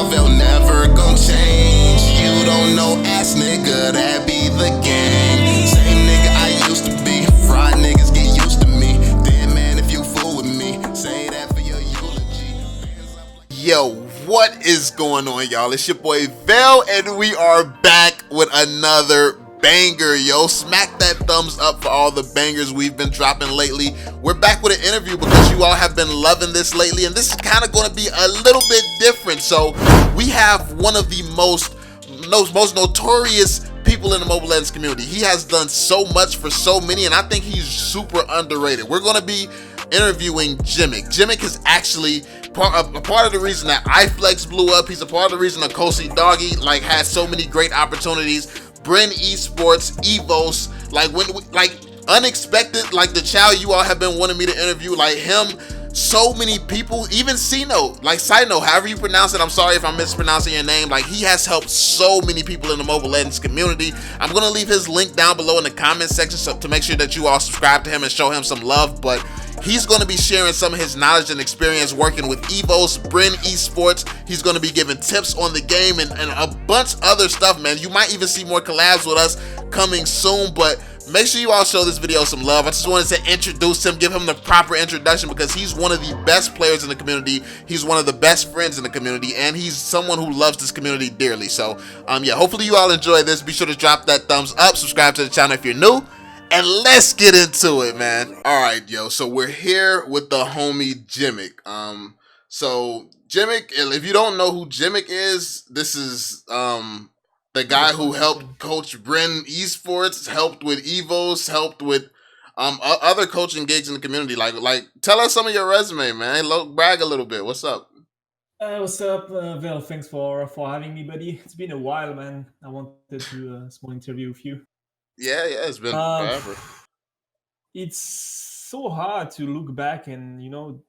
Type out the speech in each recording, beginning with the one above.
how VeLL never gon' change. You don't know ass nigga, that be the gang. Same nigga I used to be. Fried niggas get used to me. Damn man, if you fool with me, say that for your eulogy. Yo, what is going on, y'all? It's your boy VeLL, and we are back with another banger, yo. Smack that thumbs up for all the bangers we've been dropping lately. We're back with an interview because you all have been loving this lately, and this is kind of going to be a little bit different. So we have one of the most notorious people in the Mobile Legends community. He has done so much for so many, and I think he's super underrated. We're going to be interviewing Gemik. Gemik is actually a part of the reason that iFlex blew up. He's a part of the reason that Kosi Doggy had so many great opportunities. Bren Esports, Evos, unexpected, the child you all have been wanting me to interview, him. So many people, even Sino, side note, however you pronounce it, I'm sorry if I'm mispronouncing your name. He has helped so many people in the Mobile Legends community. I'm gonna leave his link down below in the comment section so to make sure that you all subscribe to him and show him some love. But he's going to be sharing some of his knowledge and experience working with Evos, Bren Esports. He's going to be giving tips on the game and a bunch of other stuff, man. You might even see more collabs with us coming soon, but make sure you all show this video some love. I just wanted to introduce him, give him the proper introduction because he's one of the best players in the community. He's one of the best friends in the community, and he's someone who loves this community dearly. So, yeah, hopefully you all enjoy this. Be sure to drop that thumbs up, subscribe to the channel if you're new, and let's get into it, man. All right, yo. So we're here with the homie Gemik. So Gemik, if you don't know who Gemik is, this is the guy who helped coach Bren Esports, helped with Evos, helped with other coaching gigs in the community. Tell us some of your resume, man. Brag a little bit. What's up? What's up, VeLL? Thanks for having me, buddy. It's been a while, man. I wanted to do a small interview with you. Yeah, it's been forever. It's so hard to look back and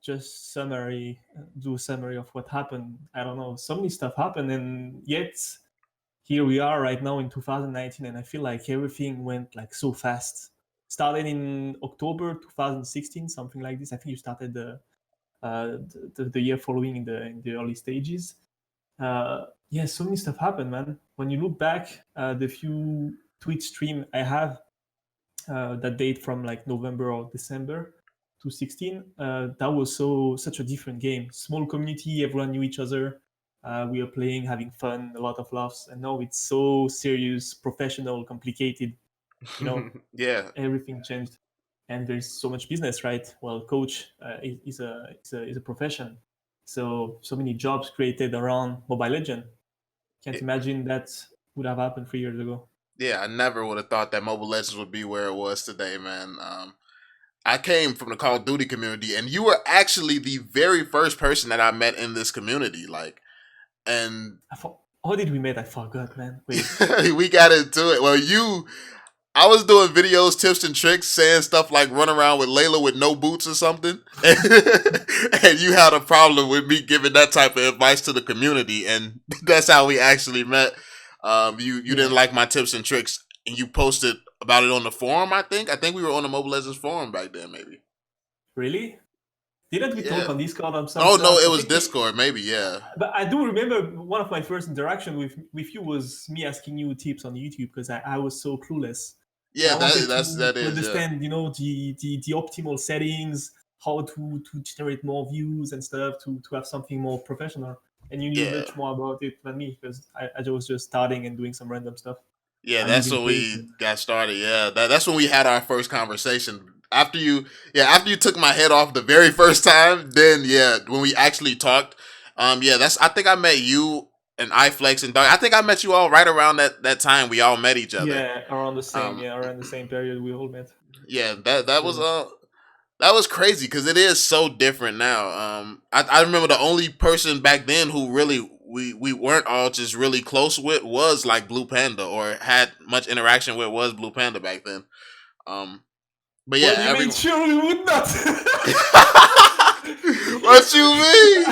just do a summary of what happened. I don't know, so many stuff happened, and yet here we are right now in 2019, and I feel like everything went so fast. Started in October 2016, something like this. I think you started the year following in the early stages. Yeah, so many stuff happened, man. When you look back, the few Twitch stream I have that date from November or December 2016, that was such a different game. Small community, everyone knew each other. We were playing, having fun, a lot of laughs, and now it's so serious, professional, complicated. Yeah, everything changed, and there's so much business, right? Well, coach is a profession, so many jobs created around Mobile Legend. Can't imagine that would have happened 3 years ago. Yeah, I never would have thought that Mobile Legends would be where it was today, man. I came from the Call of Duty community, and you were actually the very first person that I met in this community. How did we meet? I forgot, man. Wait. We got into it. Well, I was doing videos, tips and tricks, saying stuff like run around with Layla with no boots or something. And you had a problem with me giving that type of advice to the community. And that's how we actually met. You didn't like my tips and tricks, and you posted about it on the forum, I think. I think we were on the Mobile Legends forum back then, maybe. Really? Didn't we talk on Discord or something? Oh, no, it was Discord, maybe, yeah. But I do remember one of my first interaction with you was me asking you tips on YouTube because I was so clueless. Yeah, that is. Understand, the optimal settings, how to generate more views and stuff, to have something more professional. And you knew much more about it than me because I was just starting and doing some random stuff. Yeah, that's when we got started. Yeah, that's when we had our first conversation. After you took my head off the very first time, then when we actually talked, I think I met you and iFlex and Dog. I think I met you all right around that time. We all met each other. Yeah, around the same period we all met. Yeah, that was crazy because it is so different now. I remember the only person back then who really we weren't all just really close with was Bluepanda or had much interaction with was Bluepanda back then. But yeah, well, you made sure we would not. What you mean?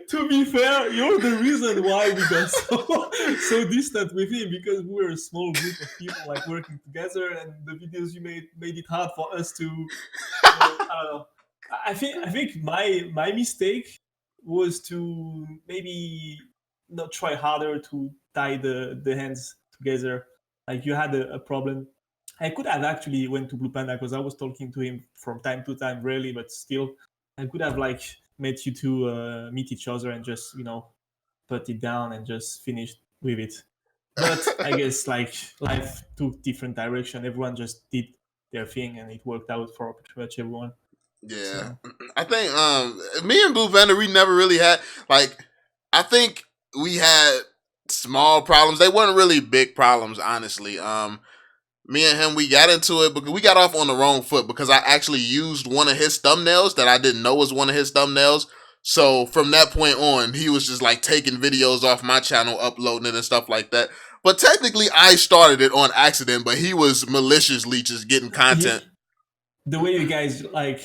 To be fair, you're the reason why we got so distant with him, because we were a small group of people working together, and the videos you made it hard for us to. I don't know. I think my mistake was to maybe not try harder to tie the hands together. Like you had a problem. I could have actually went to Bluepanda because I was talking to him from time to time, rarely, but still. I could have like made you two meet each other and just put it down and just finish with it. But I guess like life took different direction. Everyone just did their thing and it worked out for pretty much everyone. Yeah, So I think me and Blue Panda, we never really had like, I think we had small problems. They weren't really big problems, honestly. Me and him, we got into it because we got off on the wrong foot because I actually used one of his thumbnails that I didn't know was one of his thumbnails. So from that point on, he was just like taking videos off my channel, uploading it and stuff like that. But technically, I started it on accident, but he was maliciously just getting yeah, content. the way you guys like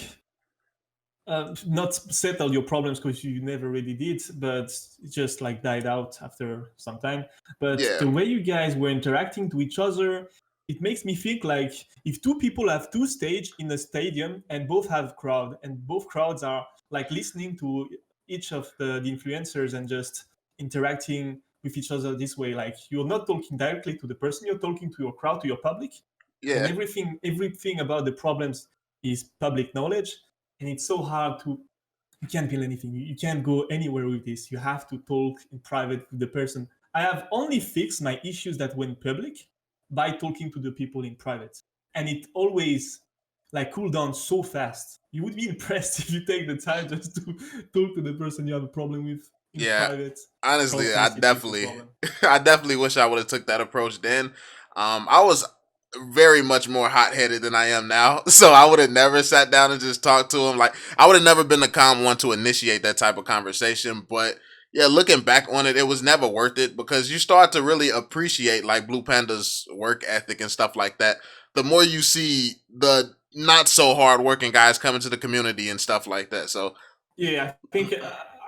not settle your problems because you never really did, but it just like died out after some time. But Yeah, the way you guys were interacting to each other, it makes me think like if two people have two stage in a stadium and both have crowd and both crowds are like listening to each of the influencers and just interacting with each other this way, like you're not talking directly to the person, you're talking to your crowd, to your public, and yeah, everything about the problems is public knowledge, and it's so hard to, you can't build anything, you can't go anywhere with this, you have to talk in private with the person. I have only fixed my issues that went public by talking to the people in private, and it always like cool down so fast. You would be impressed if you take the time just to talk to the person you have a problem with in yeah. private, how Honestly, I fast it fixed the definitely, problem. I definitely wish I would have took that approach then. I was very much more hot headed than I am now, so I would have never sat down and just talked to him. Like I would have never been the calm one to initiate that type of conversation. But yeah, looking back on it, it was never worth it because you start to really appreciate like Blue Panda's work ethic and stuff like that. The more you see the not so hard working guys come into the community and stuff like that. So Yeah,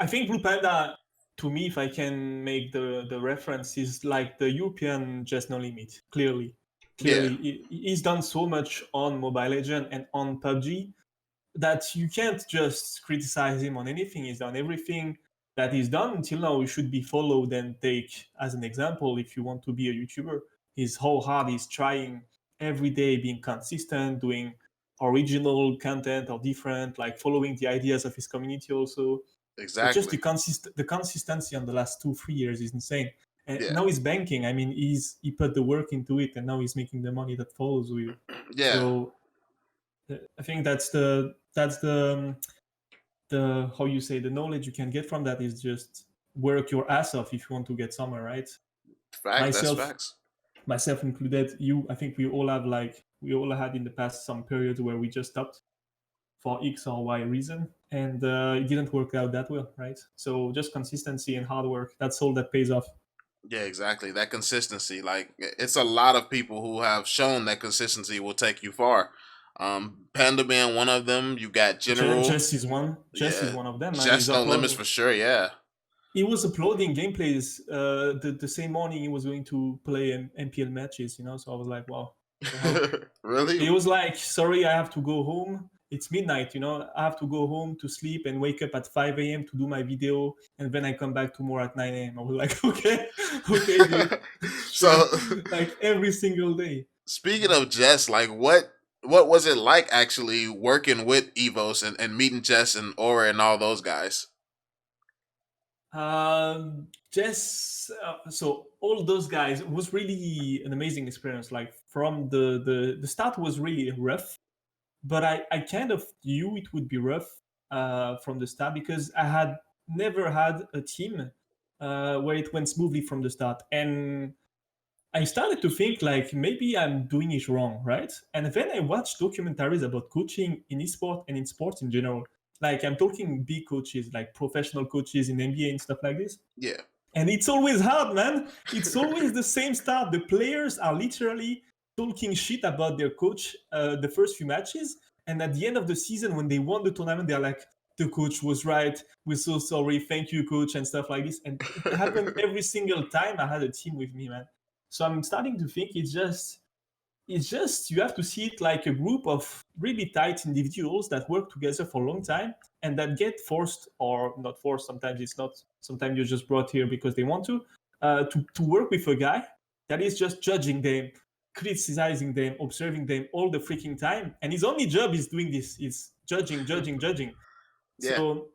I think Blue Panda, to me, if I can make the reference, is like the European Just No Limit. yeah, Clearly, he's done so much on Mobile Legend and on PUBG that you can't just criticize him on anything he's done. Everything that he's done until now should be followed and take as an example if you want to be a YouTuber. His whole heart is trying every day, being consistent, doing original content or different, like following the ideas of his community also. But just exactly. the consistency on the last 2 3 years is insane. And Yeah, now he's banking. I mean, he put the work into it, and now he's making the money that follows with. yeah. So I think that's the how you say, the knowledge you can get from that is just work your ass off if you want to get somewhere, right? Facts. That's myself facts. myself included, you, I think we all had in the past some periods where we just stopped for X or Y reason, and it didn't work out that well, right? So just consistency and hard work, that's all that pays off. Yeah, exactly. That consistency. Like it's a lot of people who have shown that consistency will take you far. Panda being one of them. You got General. Jess is Yeah. one of them, man. He's Just no limits uploading, for sure. Yeah. he was uploading gameplays the same morning he was going to play MPL matches, so I was like, wow, what the hell. Really? He was like, sorry, I have to go home, it's midnight, I have to go home to sleep and wake up at 5 a.m to do my video, and then I come back tomorrow at 9 a.m. I was like, okay, okay, dude, sure. So, Like every single day. speaking of Jess, like what was it like actually working with Evos and meeting Jess and Aura and all those guys? Jess, so all those guys was really an amazing experience. Like from the start was really rough, but I kind of knew it would be rough from the start because I had never had a team where it went smoothly from the start, and I started to think like maybe I'm doing it wrong, right? And then I watched documentaries about coaching in esport and in sports in general. Like I'm talking big coaches, like professional coaches in NBA and stuff like this. Yeah. And it's always hard, man. It's always the same start. The players are literally talking shit about their coach the first few matches. And at the end of the season, when they won the tournament, they're like, the coach was right. We're so sorry. Thank you, coach, and stuff like this. And it happened every single time I had a team with me, man. So I'm starting to think it's just you have to see it like a group of really tight individuals that work together for a long time and that get forced or not forced. Sometimes it's not. Sometimes you're just brought here because they want to work with a guy that is just judging them, criticizing them, observing them all the freaking time, and his only job is doing this: is judging, judging, judging. Yeah. So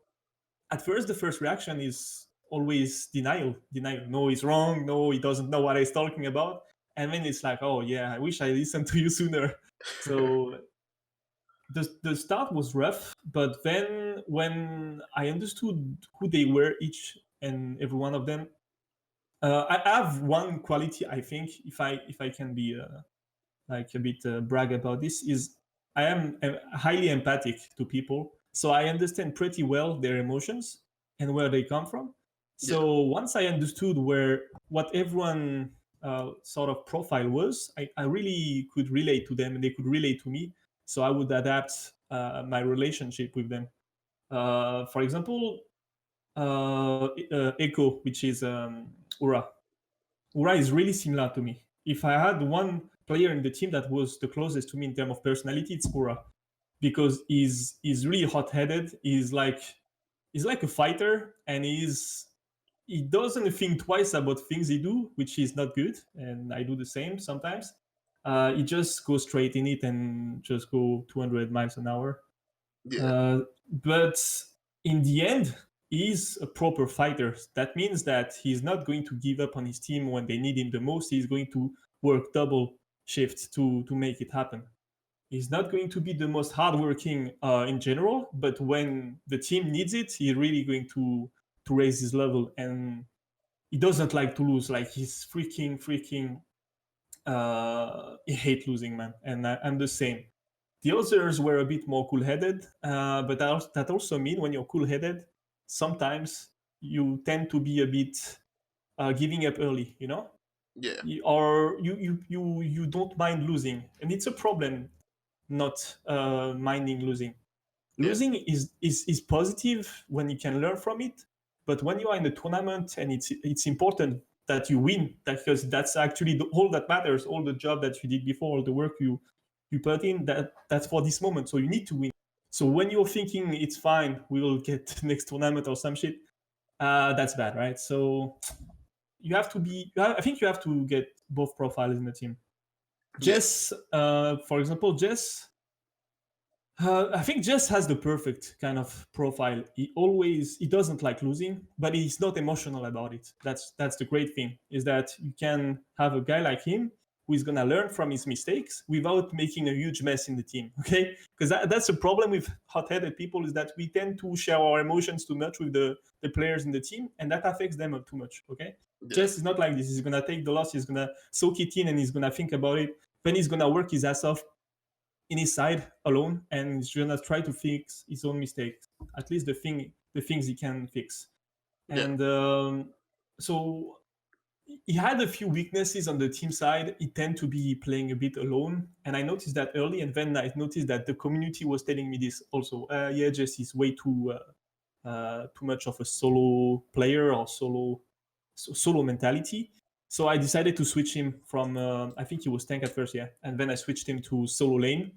at first, the first reaction is always denial, denial. No, he's wrong. No, he doesn't know what he's talking about. And then it's like, oh yeah, I wish I listened to you sooner. So the start was rough, but then when I understood who they were, each and every one of them, I have one quality. I think if I can be like a bit brag about this is I am highly empathic to people, so I understand pretty well their emotions and where they come from. Yeah. So once I understood where what everyone sort of profile was, I really could relate to them and they could relate to me. So I would adapt my relationship with them. For example, Echo, which is Ura. Ura is really similar to me. If I had one player in the team that was the closest to me in terms of personality, it's Ura, because he's really hot-headed. He's like a fighter, and he doesn't think twice about things he do, which is not good. And I do the same sometimes. He just goes straight in it and just go 200 miles an hour. Yeah. Uh, but in the end, he's a proper fighter. That means that he's not going to give up on his team when they need him the most. He's going to work double shifts to make it happen. He's not going to be the most hardworking in general, but when the team needs it, he's really going to raise his level. And he doesn't like to lose. Like he's freaking. He hate losing, man, and I'm the same. The others were a bit more cool-headed, but that also mean when you're cool-headed, sometimes you tend to be a bit giving up early, you know, Yeah. or you don't mind losing, and it's a problem not minding losing. Yeah. Losing is positive when you can learn from it, but when you are in a tournament and it's important that you win, because that's actually all that matters. All the job that you did before, all the work you put in, that's for this moment. So you need to win. So when you're thinking it's fine, we will get next tournament or some shit, that's bad, right? So you have to be. I think you have to get both profiles in the team. Yeah. Jess, for example, Jess. I think Jess has the perfect kind of profile. He doesn't like losing, but he's not emotional about it. That's the great thing, is that you can have a guy like him who is gonna learn from his mistakes without making a huge mess in the team. Okay, because that's the problem with hot-headed people, is that we tend to share our emotions too much with the players in the team, and that affects them too much. Okay, Yeah. Jess is not like this. He's gonna take the loss. He's gonna soak it in, and he's gonna think about it. Then he's gonna work his ass off in his side alone, and he's gonna try to fix his own mistakes, at least the things he can fix. Yeah. And so he had a few weaknesses on the team side. He tend to be playing a bit alone, and I noticed that early. And then I noticed that the community was telling me this also. Yeah, Jess is way too much of a solo player or solo mentality. So I decided to switch him from I think he was tank at first, yeah, and then I switched him to solo lane,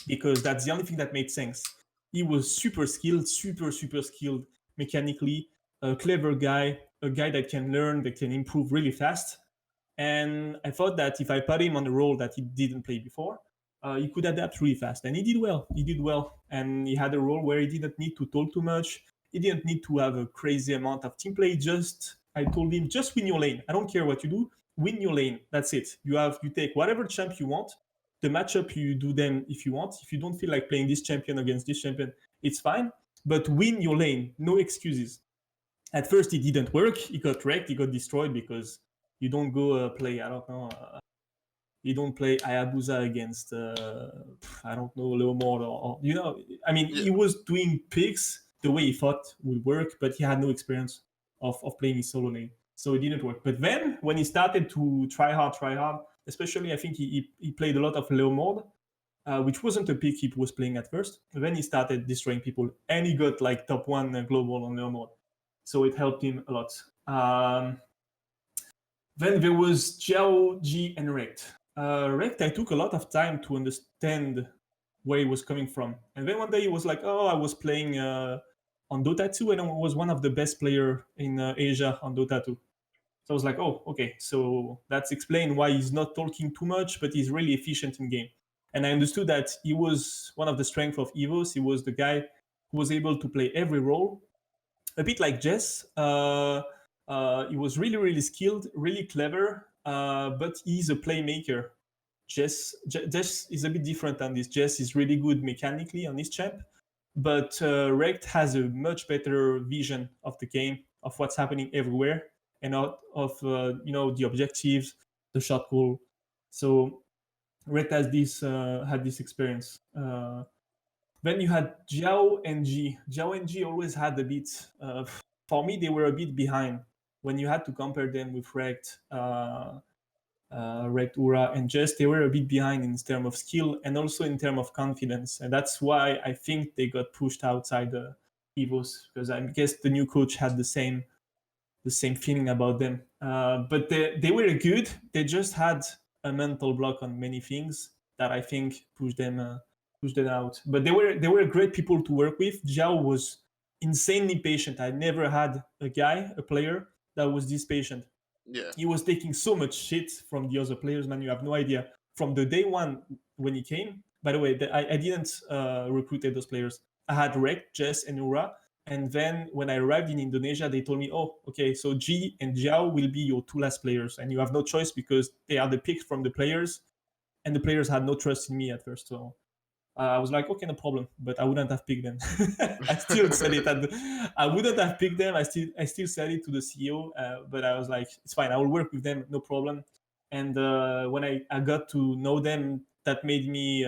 because that's the only thing that made sense. He was super skilled, super skilled mechanically, a clever guy, a guy that can learn, that can improve really fast. And I thought that if I put him on a role that he didn't play before, he could adapt really fast. And he did well. He did well. And he had a role where he didn't need to talk too much. He didn't need to have a crazy amount of team play. I told him, just win your lane. I don't care what you do. Win your lane. That's it. You take whatever champ you want. The matchup, you do them if you want. If you don't feel like playing this champion against this champion, it's fine. But win your lane. No excuses. At first, it didn't work. He got wrecked. He got destroyed because you don't go play, I don't know, you don't play Hayabusa against, I don't know, Leomord I mean, Yeah. he was doing picks the way he thought would work, but he had no experience of playing his solo lane. So it didn't work. But then when he started to try hard, especially I think he played a lot of Leomord, which wasn't a pick he was playing at first. And then he started destroying people, and he got like top one global on Leomord. So it helped him a lot. Then there was Jiao, Ji, and Rect. Rect, I took a lot of time to understand where he was coming from. And then one day he was like, "Oh, I was playing on Dota 2, and I was one of the best player in Asia on Dota 2." So I was like, "Oh, okay. So that's explain why he's not talking too much, but he's really efficient in game." And I understood that he was one of the strengths of Evos. He was the guy who was able to play every role, a bit like Jess. He was really, really skilled, really clever, but he's a playmaker. Jess is a bit different than this. Jess is really good mechanically on his champ, but Rect has a much better vision of the game, of what's happening everywhere, and of the objectives, the shot call. So Rect has this had this experience. Then you had Jiao and G. Jiao and G always had a bit. For me, they were a bit behind when you had to compare them with Rect. Rect, Ura, and Jess, they were a bit behind in terms of skill and also in terms of confidence. And that's why I think they got pushed outside the Evos, because I guess the new coach had the same feeling about them. But they were good. They just had a mental block on many things that I think pushed them out. But they were great people to work with. Jiao was insanely patient. I never had a player that was this patient. Yeah. He was taking so much shit from the other players, man. You have no idea. From the day one when he came, by the way, I didn't recruit those players. I had Rek, Jess, and Ura. And then when I arrived in Indonesia, they told me, "Oh, okay, so G and Jiao will be your two last players, and you have no choice because they are the picks from the players, and the players had no trust in me at first." So I was like, "Okay, no problem," but I wouldn't have picked them. I still said it. I wouldn't have picked them. I still said it to the CEO, but I was like, "It's fine. I will work with them, no problem." And when I got to know them, that made me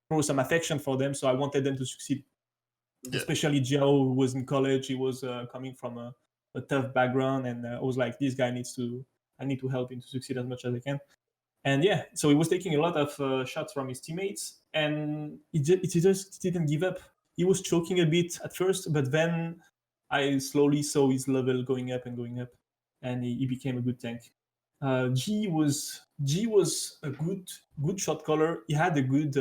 throw some affection for them. So I wanted them to succeed, Yeah. especially Jiao, who was in college. He was coming from a tough background, and I was like, "This guy needs to. I need to help him to succeed as much as I can." And yeah, so he was taking a lot of shots from his teammates, and he just didn't give up. He was choking a bit at first, but then I slowly saw his level going up and going up, and he became a good tank. G was a good shot caller. He had a good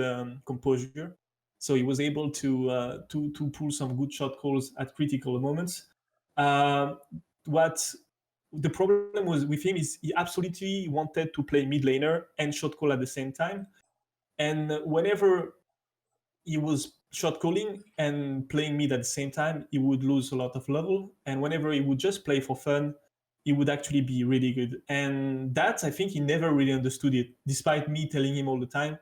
composure, so he was able to pull some good shot calls at critical moments. Um, what the problem was with him is he absolutely wanted to play mid laner and shot call at the same time. And whenever he was shot calling and playing mid at the same time, he would lose a lot of level. And whenever he would just play for fun, he would actually be really good. And that, I think he never really understood it, despite me telling him all the time.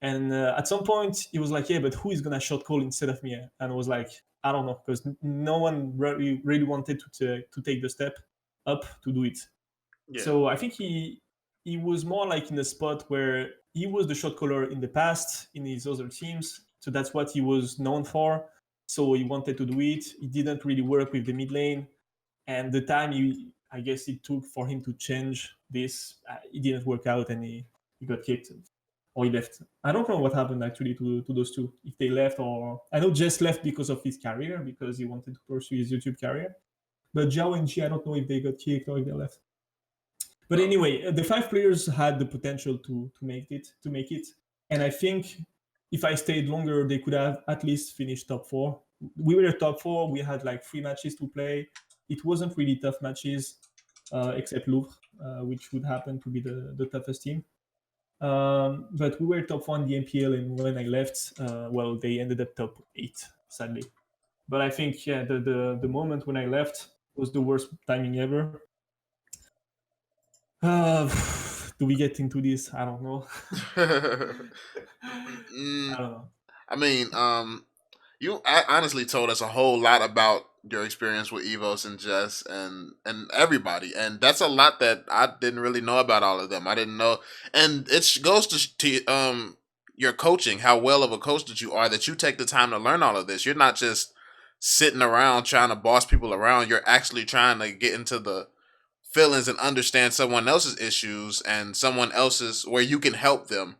And at some point, he was like, "Yeah, but who is gonna shot call instead of me?" And I was like, "I don't know," because no one really wanted to take the step up to do it. Yeah. So I think he was more like in a spot where he was the shot caller in the past in his other teams. So that's what he was known for. So he wanted to do it. He didn't really work with the mid lane, and the time I guess it took for him to change this, it didn't work out, and he got kicked or he left. I don't know what happened actually to those two. If they left, or I know Jess left because of his career, because he wanted to pursue his YouTube career. But Zhao and Chi, I don't know if they got kicked or if they left. But Oh. anyway, the five players had the potential to make it, and I think if I stayed longer, they could have at least finished top four. We were top four. We had like 3 matches to play. It wasn't really tough matches, except Louvre, which would happen to be the toughest team. But we were top four in the MPL, and when I left, well, they ended up top eight, sadly. But I think, yeah, the moment when I left was the worst timing ever. Uh, do we get into this? I don't know. I Mm, don't know. I mean, you honestly told us a whole lot about your experience with Evos and Jess and everybody, and that's a lot that I didn't really know about all of them. I didn't know, and it goes to your coaching, how well of a coach that you are, that you take the time to learn all of this. You're not just sitting around trying to boss people around. You're actually trying to get into the feelings and understand someone else's issues and someone else's where you can help them.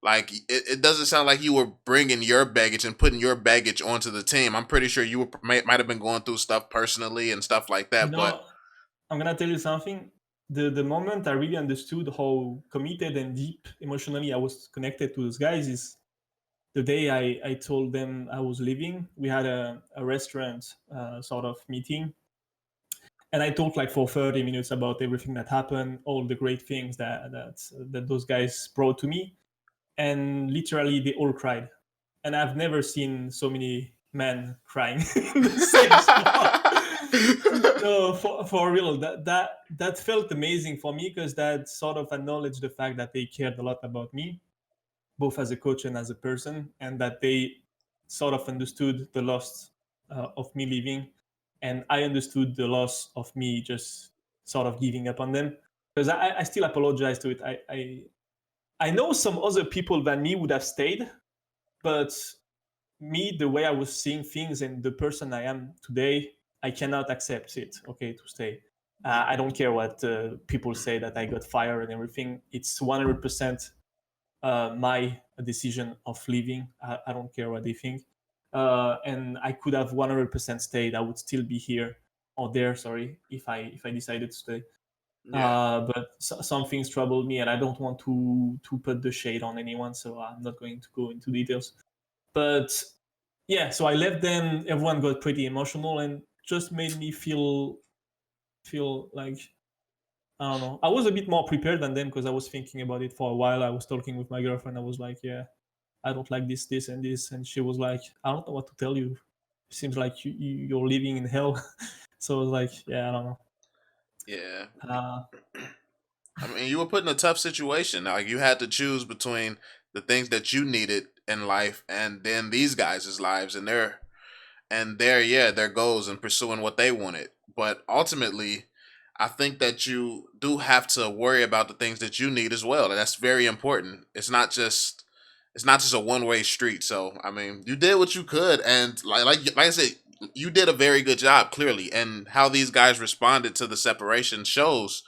Like it doesn't sound like you were bringing your baggage and putting your baggage onto the team. I'm pretty sure you might have been going through stuff personally and stuff like You that. But know, I'm gonna tell you something. the moment I really understood how committed and deep emotionally I was connected to those guys is the day I told them I was leaving. We had a restaurant sort of meeting, and I talked like for 30 minutes about everything that happened, all the great things that those guys brought to me, and literally they all cried. And I've never seen so many men crying in the same spot. No, for real, that felt amazing for me because that sort of acknowledged the fact that they cared a lot about me, both as a coach and as a person, and that they sort of understood the loss of me leaving, and I understood the loss of me just sort of giving up on them. Because I still apologize to it. I know some other people than me would have stayed, but me, the way I was seeing things and the person I am today, I cannot accept it. Okay, to stay. I don't care what people say that I got fired and everything. It's 100% my decision of leaving. I don't care what they think. And I could have 100% stayed. I would still be here or there. Sorry, if I decided to stay. Yeah. But some things troubled me, and I don't want to put the shade on anyone, so I'm not going to go into details. But yeah, so I left them. Everyone got pretty emotional, and just made me feel like I don't know. I was a bit more prepared than them because I was thinking about it for a while. I was talking with my girlfriend. I was like, yeah, I don't like this, and this, and she was like, I don't know what to tell you. It seems like you're living in hell. So I was like, yeah, I don't know. Yeah. Uh, I mean, you were put in a tough situation. Like you had to choose between the things that you needed in life and then these guys' lives and their goals and pursuing what they wanted. But ultimately, I think that you do have to worry about the things that you need as well. And that's very important. It's not just a one-way street. So, I mean, you did what you could, and like I said, you did a very good job clearly. And how these guys responded to the separation shows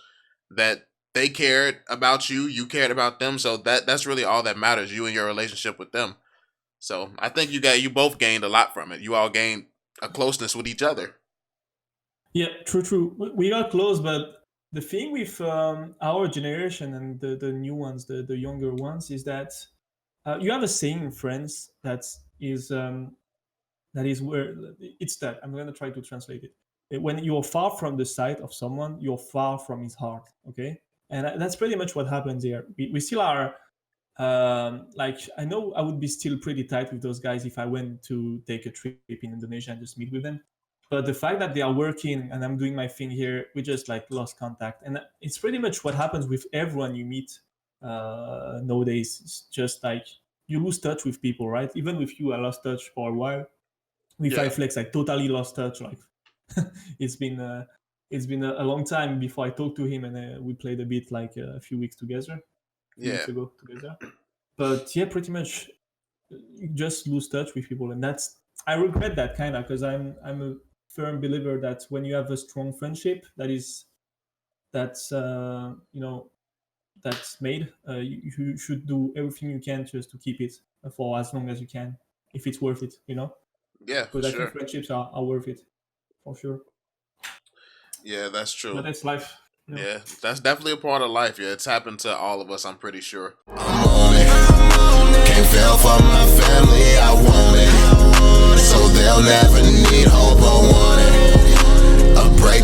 that they cared about you, you cared about them. So that's really all that matters, you and your relationship with them. So I think you both gained a lot from it. You all gained a closeness with each other. yeah, true. We got close, but the thing with our generation and the new ones, the younger ones, is that you have a saying in France is that is where it's that I'm going to try to translate it. When you're far from the sight of someone, you're far from his heart. Okay, and that's pretty much what happens here. We still are. Like I know I would be still pretty tight with those guys if I went to take a trip in Indonesia and just meet with them. But the fact that they are working and I'm doing my thing here, we just like lost contact, and it's pretty much what happens with everyone you meet nowadays. It's just like you lose touch with people, right? Even with you, I lost touch for a while. With Yeah. iFlex, I totally lost touch. Like it's been a long time before I talked to him, and we played a bit like a few weeks together, a few Yeah. weeks ago together. But yeah, pretty much you just lose touch with people, and that's I regret that kind of because I'm a firm believer that when you have a strong friendship that's that's made, you should do everything you can just to keep it for as long as you can if it's worth it, Yeah, for because I think sure. friendships are worth it for sure. Yeah, that's But true. that's life. Yeah, that's definitely a part of life. Yeah, it's happened to all of us, I'm pretty sure. I'm on it. Can't fail for my family, I want it. So they'll never need hope or want it. A break